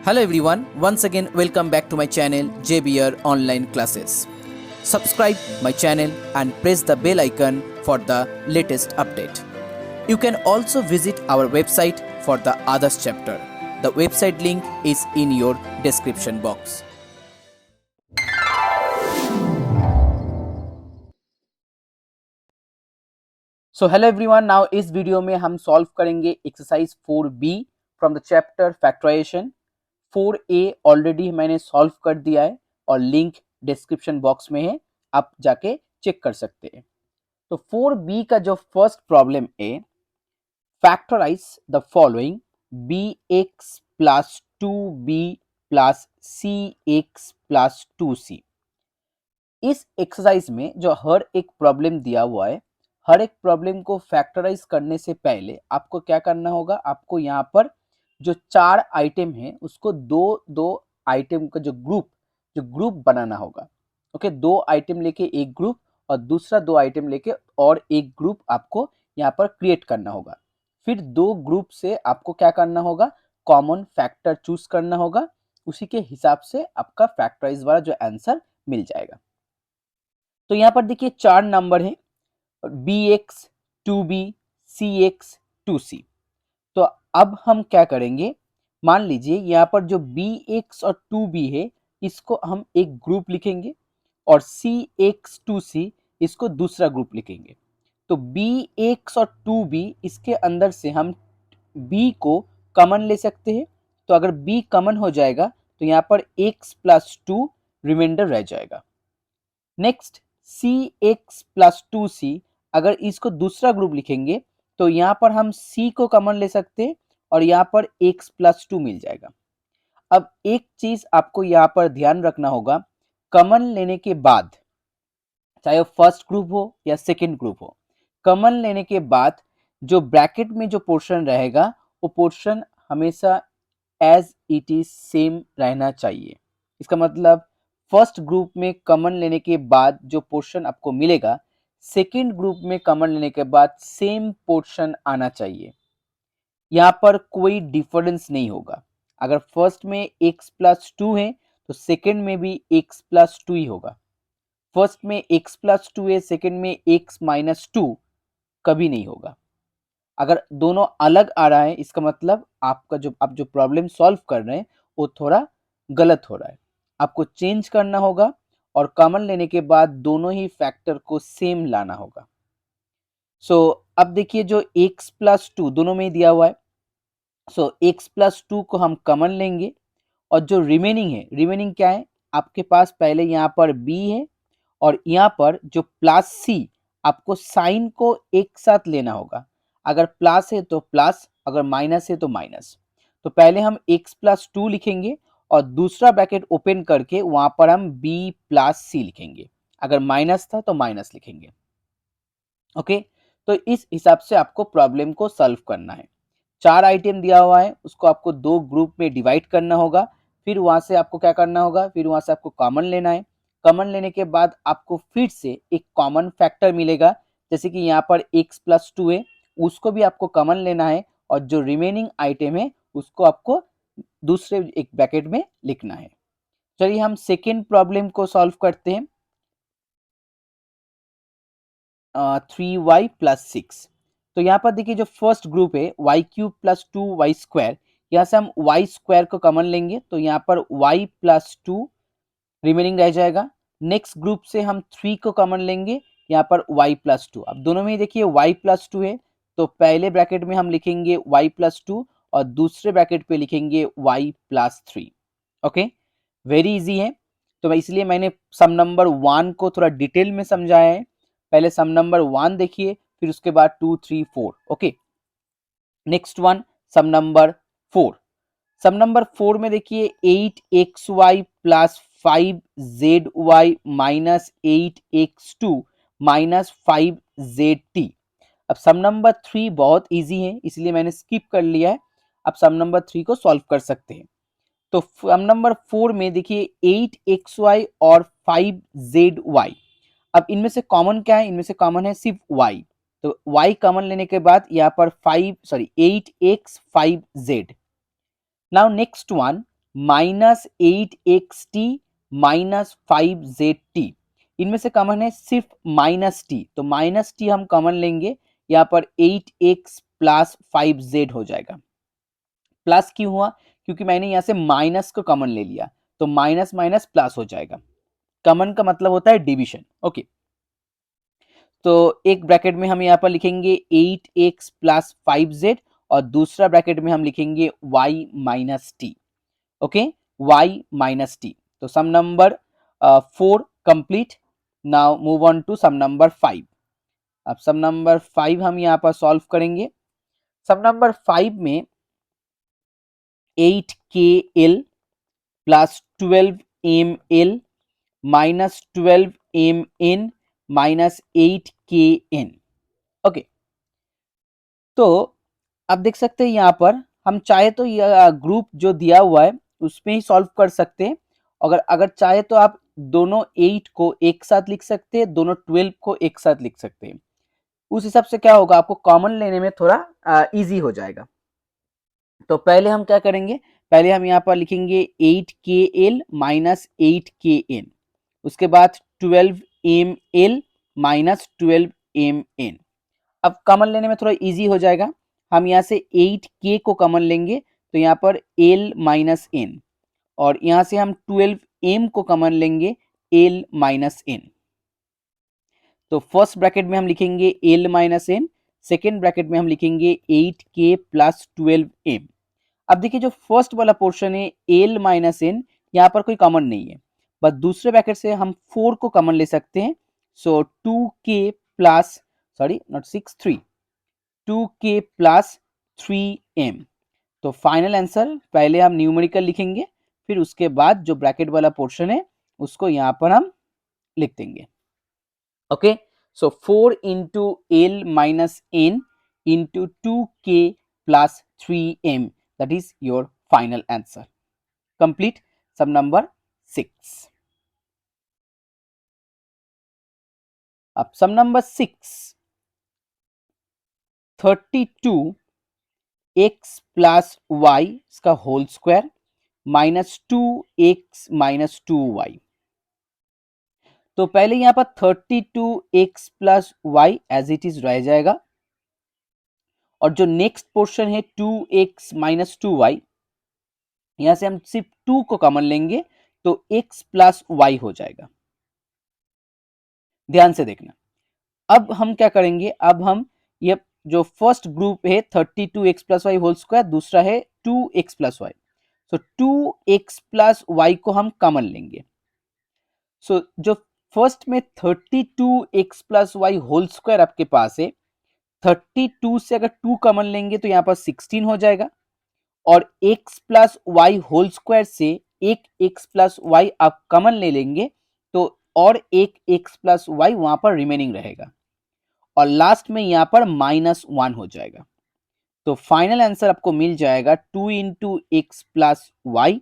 Hello everyone, once again welcome back to my channel JBR Online Classes. Subscribe my channel and press the bell icon for the latest update. You can also visit our website for the others chapter. The website link is in your description box. So hello everyone, now इस video में हम solve करेंगे exercise 4B from the chapter factorisation. 4A already मैंने solve कर दिया है और link description box में है, आप जाके चेक कर सकते हैं. तो 4B का जो फर्स्ट प्रॉब्लम है, factorise the following bx plus 2b plus cx plus 2c. इस एक्सरसाइज में जो हर एक प्रॉब्लम दिया हुआ है, हर एक प्रॉब्लम को फैक्टराइज करने से पहले आपको क्या करना होगा, आपको यहाँ पर जो चार आइटम है उसको दो दो आइटम का जो ग्रुप बनाना होगा. ओके, दो आइटम लेके एक ग्रुप और दूसरा दो आइटम लेके और एक ग्रुप आपको यहाँ पर क्रिएट करना होगा. फिर दो ग्रुप से आपको क्या करना होगा, कॉमन फैक्टर चूज करना होगा. उसी के हिसाब से आपका फैक्टराइज वाला जो आंसर मिल जाएगा. तो यहाँ पर देखिए चार नंबर है, bx 2b cx 2c. तो अब हम क्या करेंगे, मान लीजिए यहाँ पर जो bx और 2b है इसको हम एक ग्रुप लिखेंगे और cx 2c इसको दूसरा ग्रुप लिखेंगे. तो bx और 2b इसके अंदर से हम b को कॉमन ले सकते हैं. तो अगर b कॉमन हो जाएगा तो यहाँ पर x प्लस 2 रिमाइंडर रह जाएगा. नेक्स्ट cx प्लस 2c, अगर इसको दूसरा ग्रुप लिखेंगे तो यहाँ पर हम c को कॉमन ले सकते हैं और यहाँ पर x प्लस 2 मिल जाएगा. अब एक चीज आपको यहाँ पर ध्यान रखना होगा, कॉमन लेने के बाद चाहे वो फर्स्ट ग्रुप हो या सेकेंड ग्रुप हो, कॉमन लेने के बाद जो ब्रैकेट में जो पोर्शन रहेगा वो पोर्शन हमेशा एज इट इज सेम रहना चाहिए. इसका मतलब फर्स्ट ग्रुप में कॉमन लेने के बाद जो पोर्शन आपको मिलेगा, सेकेंड ग्रुप में कॉमन लेने के बाद सेम पोर्शन आना चाहिए. यहाँ पर कोई डिफरेंस नहीं होगा. अगर फर्स्ट में x प्लस 2 है तो सेकेंड में भी x प्लस 2 ही होगा. फर्स्ट में x प्लस 2 है, सेकेंड में x माइनस 2 कभी नहीं होगा. अगर दोनों अलग आ रहा है इसका मतलब आपका जो आप जो प्रॉब्लम सॉल्व कर रहे हैं वो थोड़ा गलत हो रहा है. आपको चेंज करना होगा और कॉमन लेने के बाद दोनों ही फैक्टर को सेम लाना होगा. सो अब देखिए जो x प्लस 2 दोनों में ही दिया हुआ है, सो x प्लस 2 को हम कॉमन लेंगे और जो रिमेनिंग है, रिमेनिंग क्या है, आपके पास पहले यहाँ पर b है और यहाँ पर जो प्लस c, आपको साइन को एक साथ लेना होगा. अगर प्लस है तो प्लस, अगर माइनस है तो माइनस. तो पहले हम x प्लस 2 लिखेंगे और दूसरा ब्रैकेट ओपन करके वहां पर हम b प्लस c लिखेंगे. अगर माइनस था तो माइनस लिखेंगे. ओके, तो इस हिसाब से आपको प्रॉब्लम को सॉल्व करना है. चार आइटम दिया हुआ है, उसको आपको दो ग्रुप में डिवाइड करना होगा. फिर वहां से आपको क्या करना होगा, फिर वहां से आपको कॉमन लेना है. कॉमन लेने के बाद आपको फिर से एक कॉमन फैक्टर मिलेगा, जैसे कि यहाँ पर x प्लस 2 है, उसको भी आपको कॉमन लेना है और जो रिमेनिंग आइटम है उसको आपको दूसरे एक ब्रैकेट में लिखना है. चलिए हम सेकेंड प्रॉब्लम को सॉल्व करते हैं. 3y plus 6. तो यहाँ पर देखिए जो फर्स्ट ग्रुप है y cube plus 2y square, यहाँ से हम y स्क्वायर को कॉमन लेंगे तो यहाँ पर y प्लस 2 रिमेनिंग रह जाएगा. नेक्स्ट ग्रुप से हम 3 को कॉमन लेंगे, यहाँ पर y प्लस 2. अब दोनों में देखिए y प्लस 2 है तो पहले ब्रैकेट में हम लिखेंगे y प्लस 2 और दूसरे ब्रैकेट पे लिखेंगे y plus 3. Okay, very easy है. तो इसलिए मैंने सम नंबर 1 को थोड़ा डिटेल में समझाया है. पहले सम नंबर 1 देखिए, फिर उसके बाद 2 3 4. ओके, नेक्स्ट वन सम नंबर 4. सम नंबर 4 में देखिए 8xy plus 5zy minus 8x2 minus 5zt. अब सम नंबर 3 बहुत इजी है इसलिए मैंने स्किप कर लिया है. अब सम नंबर 3 को सॉल्व कर सकते हैं. तो सम नंबर 4 में देखिए 8xy और 5zy. अब इनमें से कॉमन क्या है, इनमें से कॉमन है सिर्फ y. तो y कॉमन लेने के बाद यहाँ पर 8x 5z. Now next one minus 8xt minus 5zt, इनमें से कॉमन है सिर्फ माइनस टी, तो माइनस टी हम कॉमन लेंगे, यहाँ पर 8x प्लस 5z हो जाएगा। प्लस क्यों हुआ? क्योंकि मैंने यहाँ से माइनस को कॉमन ले लिया, तो माइनस माइनस प्लस हो जाएगा। कॉमन का मतलब होता है डिवीजन। ओके, तो एक ब्रैकेट में हम यहाँ पर लिखेंगे 8x प्लस 5z और दूसरा ब्रैकेट में हम लिखेंगे y minus T. Okay, y minus T. तो सम नंबर 4 कंप्लीट। Now move on to sum number 5। अब सम नंबर 5 हम यहाँ पर सॉल्व करेंगे। सम नंबर 5 में 8kl plus 12ml minus 12mn minus 8kn। Okay, तो आप देख सकते हैं यहाँ पर हम चाहे तो यह ग्रुप जो दिया हुआ है उसमें ही सॉल्व कर सकते हैं। अगर अगर चाहे तो आप दोनों 8 को एक साथ लिख सकते हैं, दोनों 12 को एक साथ लिख सकते हैं। उस हिसाब से क्या होगा, आपको कॉमन लेने में थोड़ा इजी हो जाएगा। तो पहले हम क्या करेंगे, पहले हम यहाँ पर लिखेंगे 8kl माइनस 8kn, उसके बाद 12ml माइनस 12mn। अब कॉमन लेने में थोड़ा इजी हो जाएगा। हम यहाँ से 8k को कॉमन लेंगे, तो यहाँ पर l माइनस n, और यहाँ से हम 12m को कॉमन लेंगे, l माइनस n। तो फर्स्ट ब्रैकेट में हम लिखेंगे l minus n, second bracket में हम लिखेंगे 8k प्लस 12m। अब देखिए जो फर्स्ट वाला पोर्शन है l माइनस n, यहाँ पर कोई कॉमन नहीं है, बस दूसरे ब्रैकेट से हम 4 को कॉमन ले सकते हैं। सो 2k plus, sorry not 6, 3, 2k plus 3m। तो फाइनल आंसर पहले हम न्यूमेरिकल लिखेंगे, फिर उसके बाद जो ब्रैकेट वाला पोर्शन है उसको यहाँ पर हम लिख देंगे। Okay, so 4 into l minus n into 2k plus 3m, that is your final answer. Complete sum number 6. अब sum number 6, 32x plus y इसका whole square minus 2x minus 2y। तो पहले यहाँ पर 32x plus y as it is रह जाएगा, और जो नेक्स्ट पोर्शन है 2x माइनस 2y, यहां से हम सिर्फ 2 को कॉमन लेंगे, तो x प्लस वाई हो जाएगा। ध्यान से देखना। अब हम क्या करेंगे, अब हम ये जो फर्स्ट ग्रुप है 32x plus y whole square, दूसरा है 2x प्लस वाई, सो 2x प्लस वाई को हम कॉमन लेंगे। सो जो फर्स्ट में 32x plus y whole square आपके पास है, 32 से अगर 2 कॉमन लेंगे तो यहाँ पर 16 हो जाएगा, और x plus y whole square से एक x प्लस वाई आप कॉमन ले लेंगे, तो और एक x प्लस वाई वहां पर रिमेनिंग रहेगा, और लास्ट में यहाँ पर -1 हो जाएगा। तो फाइनल आंसर आपको मिल जाएगा 2 इंटू एक्स प्लस वाई,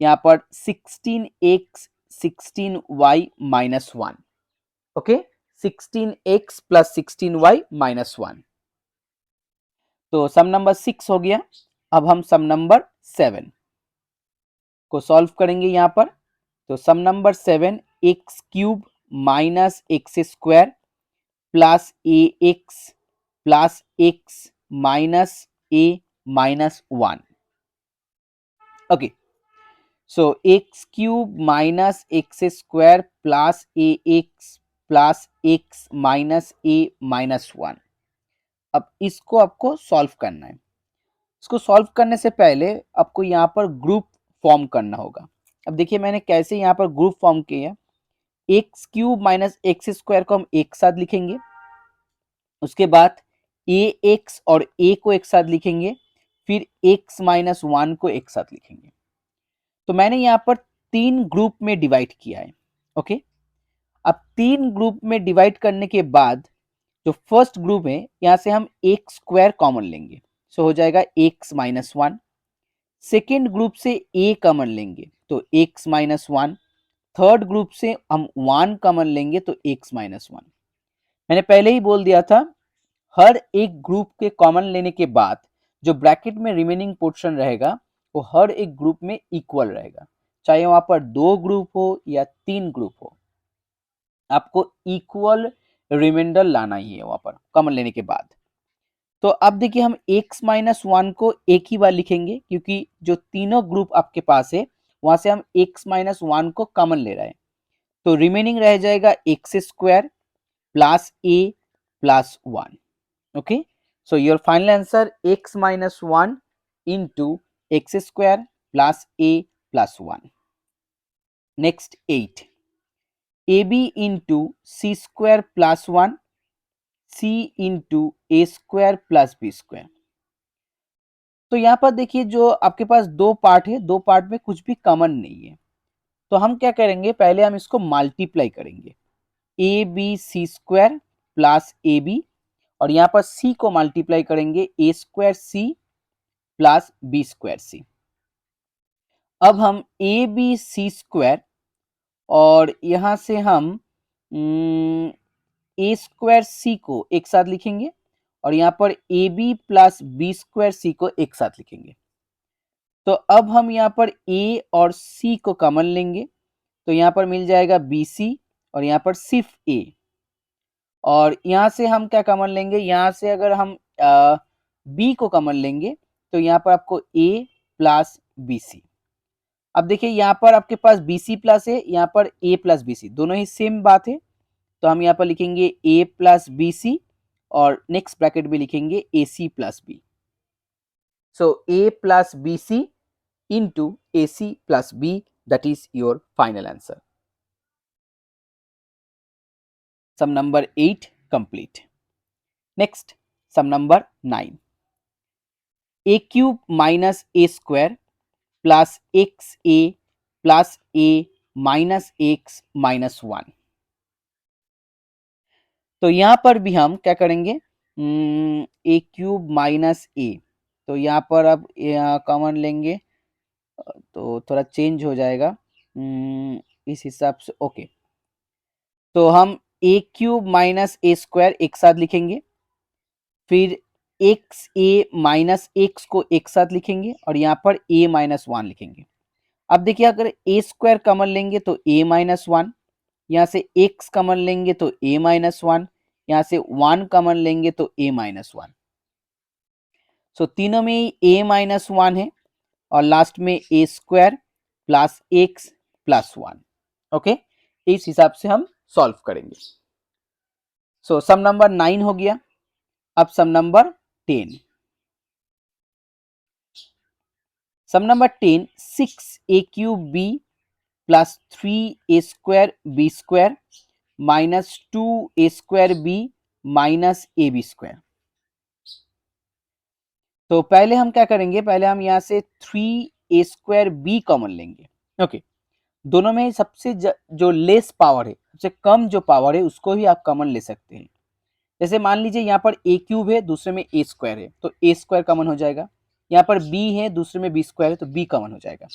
यहाँ पर 16x 16y minus 1। Okay, 16x plus 16y minus 1। तो सम नंबर 6 हो गया। अब हम सम नंबर 7 को सॉल्व करेंगे यहाँ पर। तो sum number 7, X cube minus X square plus A X plus X minus A minus 1। Okay, so X cube minus X square plus A X plus X minus A minus 1। अब इसको आपको solve करना है। इसको solve करने से पहले आपको यहाँ पर ग्रुप फॉर्म करना होगा। अब देखिए मैंने कैसे यहाँ पर ग्रुप फॉर्म किया। X cube minus X square को हम एक साथ लिखेंगे, उसके बाद ए एक्स और ए को एक साथ लिखेंगे, फिर एक्स माइनस 1 को एक साथ लिखेंगे। तो मैंने यहाँ पर 3 ग्रुप में डिवाइड किया है। ओके, अब 3 ग्रुप में डिवाइड करने के बाद जो फर्स्ट ग्रुप है यहाँ से हम एक्स स्क्वायर कॉमन लेंगे, सो हो जाएगा एक्स माइनस 1। सेकेंड ग्रुप से ए कॉमन लेंगे तो एक्स माइनस 1। थर्ड ग्रुप से हम 1 कॉमन लेंगे तो एक्स माइनस 1। मैंने पहले ही बोल दिया था, हर एक ग्रुप के कॉमन लेने के बाद जो ब्रैकेट में रिमेनिंग पोर्शन रहेगा वो हर एक ग्रुप में इक्वल रहेगा, चाहे वहां पर 2 ग्रुप हो या 3 ग्रुप हो, आपको इक्वल रिमाइंडर लाना ही है वहां पर कॉमन लेने के बाद। तो अब देखिए हम x माइनस वन को एक ही बार लिखेंगे, क्योंकि जो तीनों ग्रुप आपके पास है वहां से हम x माइनस वन को कॉमन ले रहे हैं। तो रिमेनिंग रह जाएगा x square plus a plus one. Okay, so your final answer x minus one into x square plus a plus one. Next 8, ab into c square plus one c into a square plus B square. तो यहाँ पर देखिए जो आपके पास दो part है, दो part में कुछ भी कॉमन नहीं है, तो हम क्या करेंगे, पहले हम इसको मल्टीप्लाई करेंगे, A B C square plus A B, और यहाँ पर c को मल्टीप्लाई करेंगे A square C plus B square C. अब हम ए बी सी स्क्वायर और यहाँ से हम ए स्क्वायर सी को एक साथ लिखेंगे और यहाँ पर A B plus B square C को एक साथ लिखेंगे। तो अब हम यहाँ पर ए और सी को कॉमन लेंगे, तो यहाँ पर मिल जाएगा बी सी और यहाँ पर सिर्फ ए, और यहाँ से हम क्या कॉमन लेंगे, यहाँ से अगर हम बी को कॉमन लेंगे तो यहाँ पर आपको ए प्लस बी सी। अब देखिए यहाँ पर आपके पास बी सी प्लस है, यहाँ पर ए प्लस बी सी, दोनों ही सेम बात है, तो हम यहाँ पर लिखेंगे ए प्लस बी सी और नेक्स्ट ब्रैकेट भी लिखेंगे A C plus B. So A plus B C into AC plus B, that is your final answer. Sum number 8 complete. Next, sum number 9. A cube minus A square plus XA plus A minus X minus 1. तो यहाँ पर भी हम क्या करेंगे, ए cube minus ए, तो यहाँ पर अब कॉमन लेंगे तो थोड़ा चेंज हो जाएगा इस हिसाब से। ओके, तो हम ए क्यूब माइनस ए स्क्वायर एक साथ लिखेंगे, फिर एक्स ए माइनस एक्स को एक साथ लिखेंगे और यहाँ पर ए माइनस वन लिखेंगे। अब देखिए अगर ए स्क्वायर कॉमन लेंगे तो ए माइनस वन, यहाँ से एक्स कॉमन लेंगे तो ए माइनस वन, यहाँ से वन कॉमन लेंगे तो ए माइनस वन। सो तीनों में ए माइनस वन है और लास्ट में A square plus X plus one. Okay, इस हिसाब से हम सॉल्व करेंगे। सो सम नंबर 9 हो गया। अब sum number 10। Sum number 10, 6 a cube b plus 3 a square b square minus 2 a square b minus A B square. तो पहले हम क्या करेंगे, पहले हम यहाँ से 3 a स्क्वायर b कॉमन लेंगे। ओके, दोनों में सबसे जो लेस पावर है, सबसे कम जो पावर है उसको ही आप कॉमन ले सकते हैं। जैसे मान लीजिए यहाँ पर ए क्यूब है, दूसरे में ए स्क्वायर है, तो ए स्क्वायर कॉमन हो जाएगा। यहाँ पर बी है, दूसरे में बी स्क्वायर है, तो बी कॉमन हो जाएगा।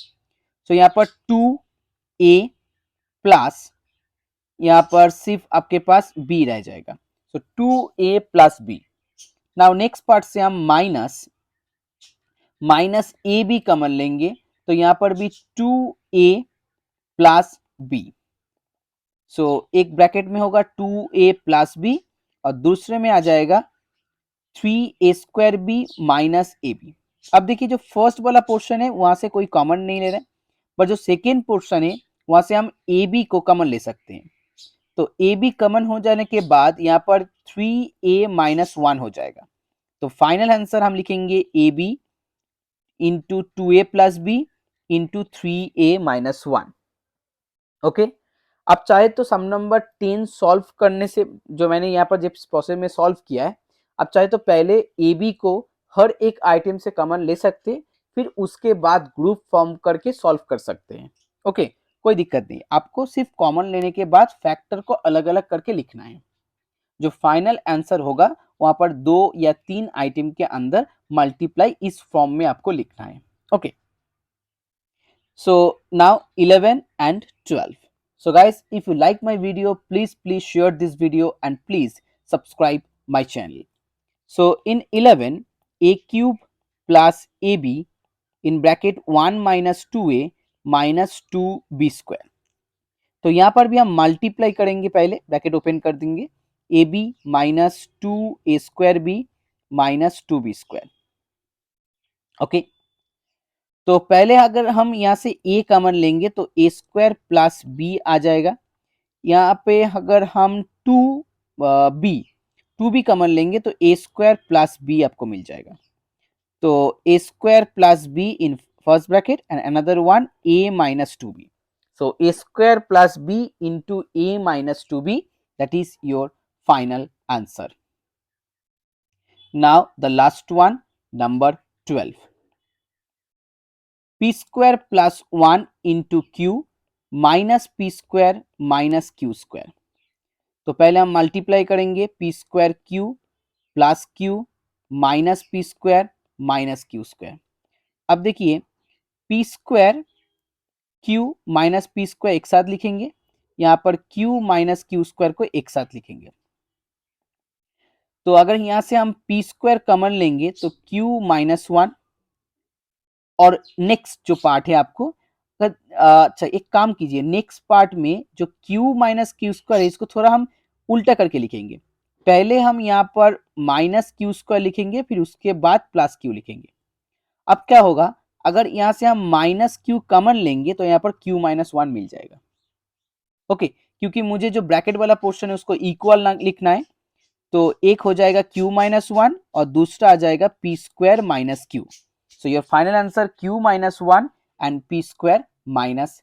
तो यहाँ पर 2a प्लस यहाँ पर सिर्फ आपके पास b रह जाएगा, तो 2a plus b. Now next part से हम माइनस ए बी कॉमन लेंगे, तो यहाँ पर भी 2a प्लस बी। सो एक ब्रैकेट में होगा 2a प्लस बी और दूसरे में आ जाएगा 3a स्क्वायर बी माइनस ए बी। अब देखिए जो फर्स्ट वाला पोर्शन है वहां से कोई कॉमन नहीं ले रहे, पर जो सेकेंड पोर्शन है वहां से हम ए बी को कॉमन ले सकते हैं। तो ए बी कॉमन हो जाने के बाद यहाँ पर 3a माइनस वन हो जाएगा। तो फाइनल आंसर हम लिखेंगे a b into 2a plus b into 3a minus one. Okay, आप चाहे तो सम नंबर 10 सॉल्व करने से, जो मैंने यहाँ पर जिस प्रोसेस में सॉल्व किया है, आप चाहे तो पहले ए बी को हर एक आइटम से कॉमन ले सकते हैं, फिर उसके बाद ग्रुप फॉर्म करके सॉल्व कर सकते हैं। ओके, कोई दिक्कत नहीं, आपको सिर्फ कॉमन लेने के बाद फैक्टर को अलग अलग करके लिखना है। जो फाइनल आंसर होगा वहां पर 2 या 3 आइटम के अंदर मल्टीप्लाई इस फॉर्म में आपको लिखना है। Okay, so now 11 and 12. So guys, if you like my video, please share this video and please subscribe my channel. So in 11, a cube plus ab in bracket 1 minus 2a minus 2b square. तो यहाँ पर भी हम multiply करेंगे, पहले bracket open कर देंगे, a b minus 2a square b minus 2b square. Okay, तो पहले अगर हम यहाँ से a कॉमन लेंगे तो a स्क्वायर प्लस b आ जाएगा। यहाँ पे अगर हम 2b कॉमन लेंगे तो a स्क्वायर प्लस b आपको मिल जाएगा। तो a square plus b in first bracket and another one a minus 2b। So a square plus b into a minus 2b, that is your final answer. Now the last one, number 12. P square plus 1 into q minus p square minus q square. तो पहले हम multiply करेंगे p square q plus q minus p square minus q square. अब देखिए p square q minus P square एक साथ लिखेंगे, यहाँ पर q माइनस क्यू स्क्वायर को एक साथ लिखेंगे। तो अगर यहाँ से हम पी स्क्वायर कॉमन लेंगे तो q माइनस 1, और नेक्स्ट जो पार्ट है आपको, अच्छा एक काम कीजिए, नेक्स्ट पार्ट में जो q माइनस क्यू स्क्वायर है इसको थोड़ा हम उल्टा करके लिखेंगे। पहले हम यहाँ पर माइनस क्यू स्क्वायर लिखेंगे, फिर उसके बाद प्लस q लिखेंगे। अब क्या होगा, अगर यहाँ से हम माइनस क्यू कॉमन लेंगे तो यहाँ पर q माइनस 1 मिल जाएगा। ओके, क्योंकि मुझे जो ब्रैकेट वाला पोर्शन है उसको इक्वल लिखना है, तो एक हो जाएगा q माइनस 1 और दूसरा आ जाएगा p square minus Q. So your final answer q minus 1 and p square minus